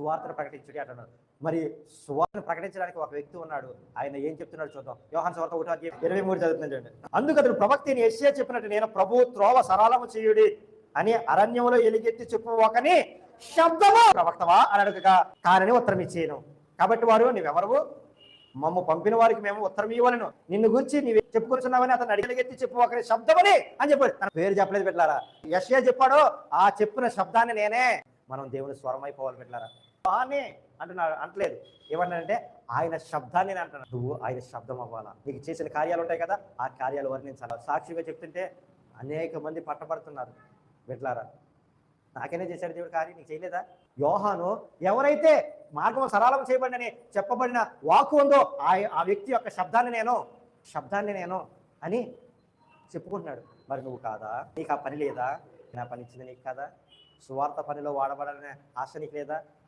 సువార్తను ప్రకటించుడి అంటున్నాడు. మరి సువార్తను ప్రకటించడానికి ఒక వ్యక్తి ఉన్నాడు. ఆయన ఏం చెప్తున్నాడు చూద్దాం. యోహాను సువార్త 1:23 చదువుతున్నాడు చూడండి. అందుకు అతడు ప్రవక్త అయిన యెషయా చెప్పినట్టు, నేను ప్రభు త్రోవ సరళము చేయుడి అని అరణ్యంలో ఎలుగెత్తి చెప్పువకని శబ్దము ప్రవక్తవా అని అడుగగా కానని ఉత్తరం ఇచ్చేయను. కాబట్టి వారు, నీవెవరు? మమ్ము పంపిన వారికి మేము ఉత్తరం ఇవ్వలను, నిన్ను గురించి నీవు చెప్పుకొచ్చున్నావని అతను అడిగెత్తి చెప్పువకని శబ్దమని అని చెప్పాడు. తన పేరు చెప్పలేదు పెట్టారా. యెషయా చెప్పాడు, ఆ చెప్పిన శబ్దాన్ని నేనే. మనం దేవుని స్వరం అయిపోవాలి పెట్టారా. బానే అంటున్నాడు, అంటలేదు. ఏమన్నాడంటే ఆయన శబ్దాన్ని నేను అంటున్నాను. నువ్వు ఆయన శబ్దం అవ్వాలా. నీకు చేసిన కార్యాలు ఉంటాయి కదా, ఆ కార్యాలు వర్ణించాలా. సాక్షిగా చెప్తుంటే అనేక మంది పట్టబడుతున్నారు పెట్టారా. నాకైనా చేశాడు దేవుడు కార్యం, నీకు చేయలేదా? యోహాను ఎవరైతే మార్గం సరళం చేయబడినని చెప్పబడిన వాక్కు ఉందో ఆ వ్యక్తి యొక్క శబ్దాన్ని నేను అని చెప్పుకుంటున్నాడు. మరి నువ్వు కాదా? నీకు ఆ పని లేదా? నా పని ఇచ్చింది నీకు కాదా? సువార్త పనిలో వాడబడాలనే ఆశ నీకు లేదా?